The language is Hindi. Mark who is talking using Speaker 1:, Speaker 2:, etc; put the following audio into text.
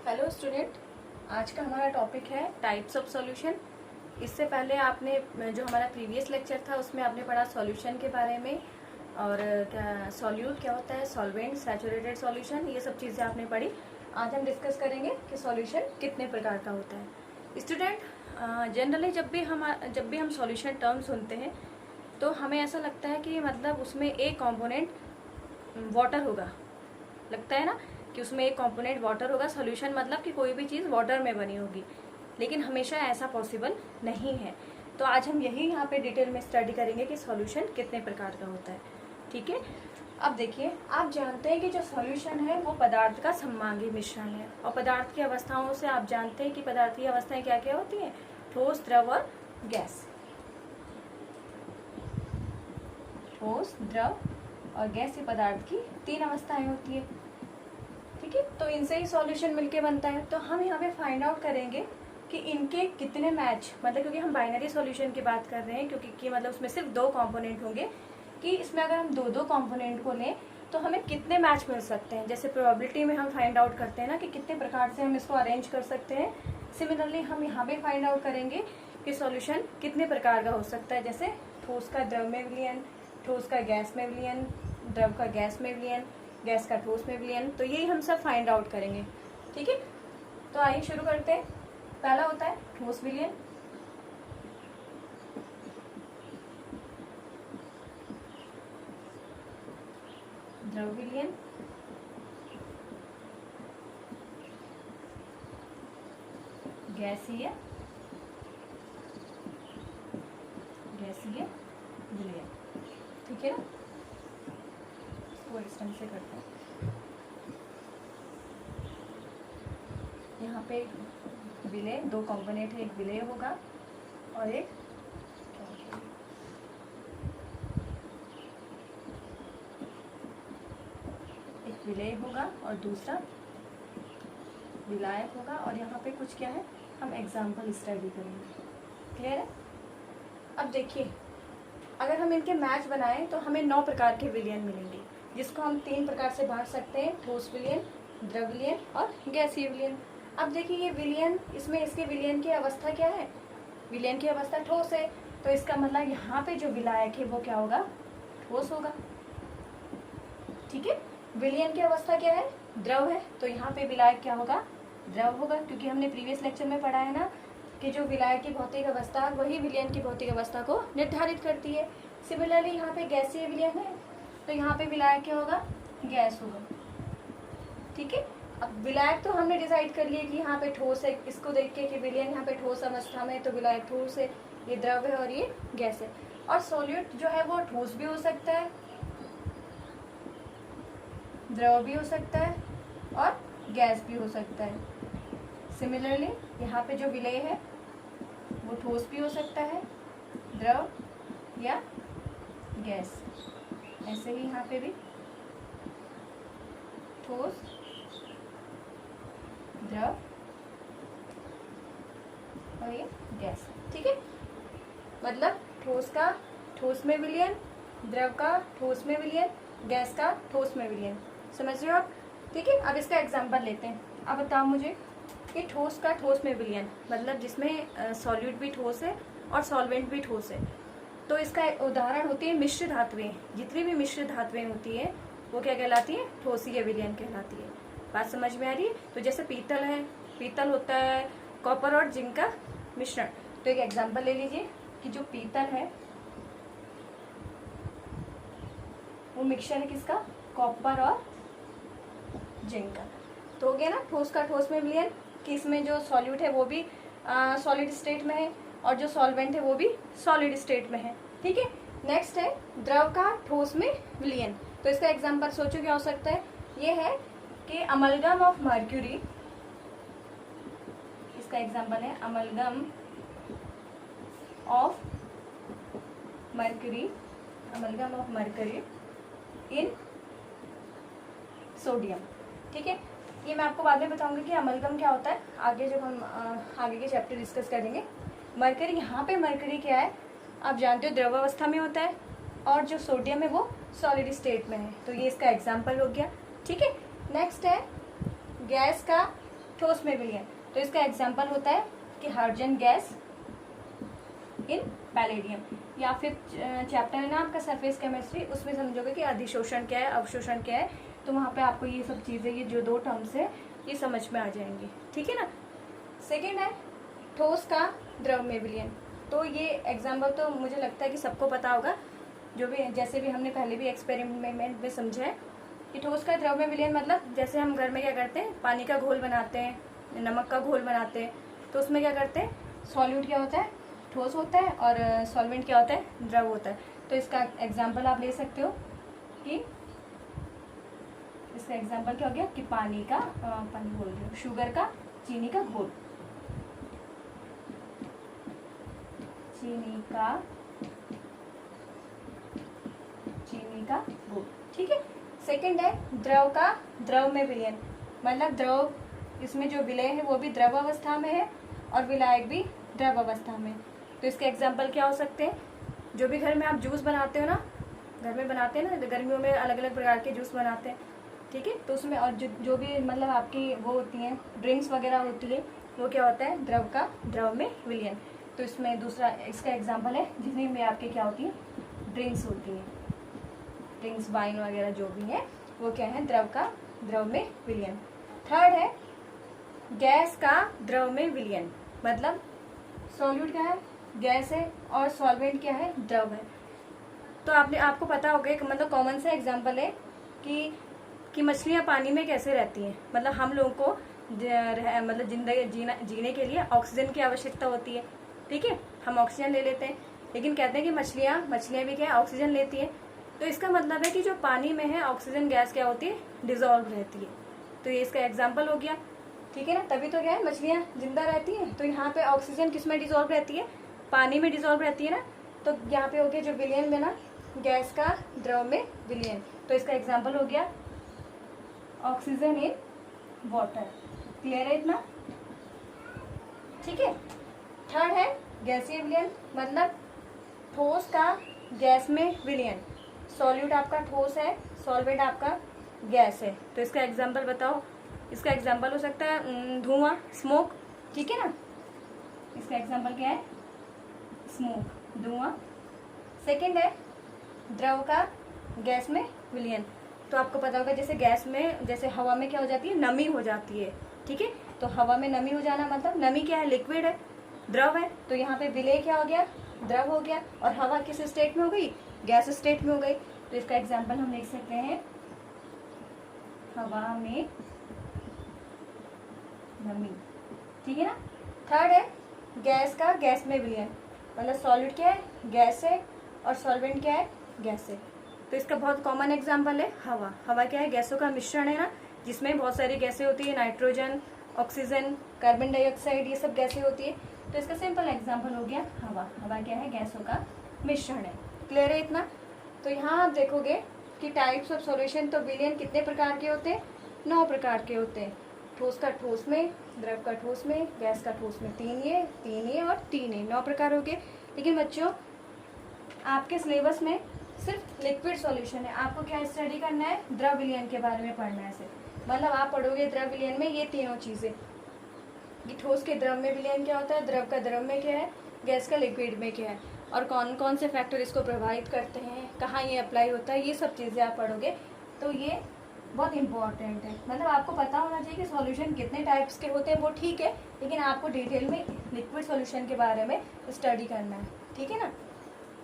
Speaker 1: हेलो स्टूडेंट, आज का हमारा टॉपिक है टाइप्स ऑफ सॉल्यूशन। इससे पहले आपने जो हमारा प्रीवियस लेक्चर था उसमें आपने पढ़ा सॉल्यूशन के बारे में और क्या सॉल्यूट क्या होता है, सॉल्वेंट, सैचुरेटेड सॉल्यूशन, ये सब चीज़ें आपने पढ़ी। आज हम डिस्कस करेंगे कि सॉल्यूशन कितने प्रकार का होता है। स्टूडेंट, जनरली जब भी हम सॉल्यूशन टर्म सुनते हैं तो हमें ऐसा लगता है कि मतलब उसमें एक कंपोनेंट वाटर होगा, लगता है ना कि उसमें एक कंपोनेंट वाटर होगा। सॉल्यूशन मतलब कि कोई भी चीज़ वाटर में बनी होगी, लेकिन हमेशा ऐसा पॉसिबल नहीं है। तो आज हम यही यहाँ पे डिटेल में स्टडी करेंगे कि सॉल्यूशन कितने प्रकार का होता है। ठीक है, अब देखिए, आप जानते हैं कि जो सॉल्यूशन है वो पदार्थ का सममांगी मिश्रण है, और पदार्थ की अवस्थाओं से आप जानते हैं कि पदार्थ की अवस्थाएं क्या क्या होती हैं, ठोस, द्रव और गैस। ठोस, द्रव और गैस ये पदार्थ की तीन अवस्थाएं होती है। ठीक है, तो इनसे ही सॉल्यूशन मिलके बनता है। तो हम यहाँ पे फाइंड आउट करेंगे कि इनके कितने मैच, मतलब क्योंकि हम बाइनरी सॉल्यूशन की बात कर रहे हैं, क्योंकि मतलब उसमें सिर्फ दो कंपोनेंट होंगे, कि इसमें अगर हम दो दो कंपोनेंट को लें तो हमें कितने मैच मिल सकते हैं। जैसे प्रोबेबिलिटी में हम फाइंड आउट करते हैं ना कि कितने प्रकार से हम इसको अरेंज कर सकते हैं, सिमिलरली हम यहाँ पे फाइंड आउट करेंगे कि सॉल्यूशन कितने प्रकार का हो सकता है। जैसे ठोस का द्रव में विलयन, ठोस का गैस में विलयन, द्रव का गैस में विलयन, गैस का ठोस में विलयन, तो यही हम सब फाइंड आउट करेंगे। ठीक है, तो आइए शुरू करते हैं। पहला होता है ठोस विलयन। द्रव विलयन, गैसीय विलयन। ठीक है ना, इसको इस ढंग से करते हैं। यहाँ पे विलय, दो कंपोनेंट है, एक विलय होगा और एक विलय होगा और दूसरा विलायक होगा। और यहाँ पे कुछ क्या है, हम एग्जाम्पल स्टडी करेंगे। क्लियर है? अब देखिए, अगर हम इनके मैच बनाएं तो हमें 9 प्रकार के विलयन मिलेंगे, जिसको हम 3 प्रकार से बांट सकते हैं, ठोस विलयन, द्रव विलयन और गैसीय विलयन। अब देखिए ये विलयन, इसमें इसके विलयन की अवस्था क्या है, विलयन की अवस्था ठोस है, तो इसका मतलब यहाँ पे जो विलायक है वो क्या होगा, ठोस होगा। ठीक है, विलयन की अवस्था क्या है, द्रव है, तो यहाँ पे विलायक क्या होगा, द्रव होगा, क्योंकि हमने प्रीवियस लेक्चर में पढ़ा है ना कि जो विलायक की भौतिक अवस्था वही विलयन की भौतिक अवस्था को निर्धारित करती है। सिमिलरली यहाँ पे गैसीय विलयन है, तो यहाँ पे विलायक क्या होगा, गैस होगा। ठीक है, अब विलायक तो हमने डिसाइड कर लिया कि यहाँ पे ठोस है, इसको देख के कि विलयन यहाँ पे ठोस अवस्था में, तो विलायक ठोस है, ये द्रव है और ये गैस है। और सॉल्यूट जो है वो ठोस भी हो सकता है, द्रव भी हो सकता है और गैस भी हो सकता है। सिमिलरली यहाँ पे जो विलय है वो ठोस भी हो सकता है, द्रव या गैस। ऐसे ही यहाँ पे भी ठोस, द्रव और ये गैस। ठीक है, मतलब ठोस का ठोस में विलयन, द्रव का ठोस में विलयन, गैस का ठोस में विलयन। समझ रहे हो आप? ठीक है, अब इसका एग्जांपल लेते हैं। अब बताओ मुझे कि ठोस का ठोस में विलयन, मतलब जिसमें सॉल्यूट भी ठोस है और सॉल्वेंट भी ठोस है, तो इसका उदाहरण होती है मिश्र धातुएं। जितनी भी मिश्र धातुएं होती है वो क्या कहलाती है, ठोसीय विलयन कहलाती है। बात समझ में आ रही है? तो जैसे पीतल है, पीतल होता है कॉपर और जिंक का मिश्रण। तो एक एग्जाम्पल ले लीजिए कि जो पीतल है वो मिक्सचर है किसका, कॉपर और जिंक का। तो हो गया ना ठोस का ठोस में विलयन, कि इसमें जो सॉल्यूट है वो भी सॉलिड स्टेट में है और जो सॉल्वेंट है वो भी सॉलिड स्टेट में है। ठीक है, नेक्स्ट है द्रव का ठोस में विलयन। तो इसका एग्जांपल सोचो क्या हो सकता है, ये है कि अमलगम ऑफ मर्क्यूरी, इसका एग्जांपल है amalgam of mercury, amalgam of mercury in sodium. ठीक है, ये मैं आपको बाद में बताऊंगी कि अमलगम क्या होता है, आगे जब हम आगे के चैप्टर डिस्कस करेंगे। मरकरी, यहाँ पे मरकरी क्या है आप जानते हो, द्रव अवस्था में होता है, और जो सोडियम है वो सॉलिड स्टेट में है। तो ये इसका एग्जाम्पल हो गया। ठीक है, नेक्स्ट है गैस का ठोस में विलयन। तो इसका एग्जाम्पल होता है कि हाइड्रोजन गैस इन पैलेडियम, या फिर चैप्टर है ना आपका सरफेस केमिस्ट्री, उसमें समझोगे कि अधिशोषण क्या है, अवशोषण क्या है, तो वहाँ पे आपको ये सब चीज़ें, ये जो 2 टर्म्स है ये समझ में आ जाएंगी, ठीक है ना। सेकेंड है ठोस का द्रव में विलयन। तो ये एग्जाम्पल तो मुझे लगता है कि सबको पता होगा, जो भी जैसे भी हमने पहले भी एक्सपेरिमेंट में समझा है कि ठोस का द्रव में विलयन मतलब जैसे हम घर में क्या करते हैं, पानी का घोल बनाते हैं, नमक का घोल बनाते हैं, तो उसमें क्या करते हैं, सॉल्यूट क्या होता है, ठोस होता है, और सॉल्वेंट क्या होता है, द्रव होता है। तो इसका एग्जाम्पल आप ले सकते हो कि इसका एग्जाम्पल क्या हो गया कि पानी बोल रही हूँ, शुगर का, चीनी का घोल, चीनी का घोल, ठीक है। सेकंड है द्रव में विलयन, मतलब द्रव, इसमें जो विलय है वो भी द्रव अवस्था में है और विलायक भी द्रव अवस्था में। तो इसके एग्जाम्पल क्या हो सकते हैं, जो भी घर में आप जूस बनाते हो ना, घर में बनाते हैं ना, गर्मियों में अलग अलग प्रकार के जूस बनाते हैं, ठीक है, तो उसमें और जो भी मतलब आपकी वो होती हैं ड्रिंक्स वगैरह होती है, वो क्या होता है, द्रव में विलयन। तो इसमें दूसरा इसका एग्जाम्पल है जिसमें में आपके क्या होती है, ड्रिंक्स होती हैं, ड्रिंक्स वाइन वगैरह जो भी है वो क्या है, द्रव में विलयन। थर्ड है गैस का द्रव में विलयन, मतलब सॉल्यूट क्या है, गैस है, और सॉल्वेंट क्या है, द्रव है। तो आपको पता होगा कि मतलब कॉमन सा एग्जांपल है कि मछलियाँ पानी में कैसे रहती हैं। मतलब हम लोगों को मतलब जिंदगी जीने के लिए ऑक्सीजन की आवश्यकता होती है, ठीक है, हम ऑक्सीजन ले लेते हैं, लेकिन कहते हैं कि मछलियाँ भी क्या है, ऑक्सीजन लेती है। तो इसका मतलब है कि जो पानी में है ऑक्सीजन गैस क्या होती है, डिजोल्व रहती है। तो ये इसका एग्जाम्पल हो गया, ठीक है ना, तभी तो क्या है मछलियाँ जिंदा रहती हैं। तो यहाँ पे ऑक्सीजन किस में डिजोल्व रहती है, पानी में डिजोल्व रहती है ना। तो यहाँ पे हो गया जो विलयन में ना, गैस का द्रव में विलयन। तो इसका एग्जाम्पल हो गया ऑक्सीजन इन वाटर। क्लियर है इतना, ठीक है। थर्ड है गैसीय विलयन, मतलब ठोस का गैस में विलयन। सॉल्यूट आपका ठोस है, सॉल्वेंट आपका गैस है। तो इसका एग्जाम्पल बताओ। इसका एग्जाम्पल हो सकता है धुआं, स्मोक, ठीक है ना। इसका एग्जाम्पल क्या है, स्मोक, धुआं। सेकंड है द्रव का गैस में विलयन। तो आपको पता होगा जैसे गैस में, जैसे हवा में क्या हो जाती है, नमी हो जाती है, ठीक है। तो हवा में नमी हो जाना मतलब नमी क्या है, लिक्विड है, द्रव है। तो यहाँ पे विलय क्या हो गया, द्रव हो गया। और हवा किस स्टेट में हो गई, गैस स्टेट में हो गई। तो इसका एग्जाम्पल हम लिख सकते हैं हवा में नमी, ठीक है ना। थर्ड है गैस का गैस में विलयन, मतलब सॉलिड क्या है, गैस है, और सॉल्वेंट क्या है, गैस है। तो इसका बहुत कॉमन एग्जांपल है हवा। हवा क्या है, गैसों का मिश्रण है ना, जिसमें बहुत सारी गैसें होती है, नाइट्रोजन, ऑक्सीजन, कार्बन डाइऑक्साइड, ये सब गैसें होती है। तो इसका सिंपल एग्जांपल हो गया हवा। हवा क्या है, गैसों का मिश्रण है। क्लियर है इतना। तो यहाँ आप देखोगे कि टाइप्स ऑफ सॉल्यूशन, तो विलयन कितने प्रकार के होते हैं, 9 प्रकार के होते हैं। ठोस का ठोस में, द्रव का ठोस में, गैस का ठोस में, 3 ये और 3 ये, 9 प्रकार हो गए। लेकिन बच्चों आपके सिलेबस में सिर्फ लिक्विड सॉल्यूशन है। आपको क्या स्टडी करना है, द्रव विलयन के बारे में पढ़ना है सिर्फ। मतलब आप पढ़ोगे द्रव विलयन में ये तीनों चीज़ें, कि ठोस के द्रव में विलयन क्या होता है, द्रव का द्रव में क्या है, गैस का लिक्विड में क्या है, और कौन कौन से फैक्टर इसको प्रभावित करते हैं, कहाँ ये अप्लाई होता है, ये सब चीज़ें आप पढ़ोगे। तो ये बहुत इंपॉर्टेंट है। मतलब आपको पता होना चाहिए कि सॉल्यूशन कितने टाइप्स के होते हैं, वो ठीक है, लेकिन आपको डिटेल में लिक्विड सॉल्यूशन के बारे में स्टडी करना है, ठीक है ना।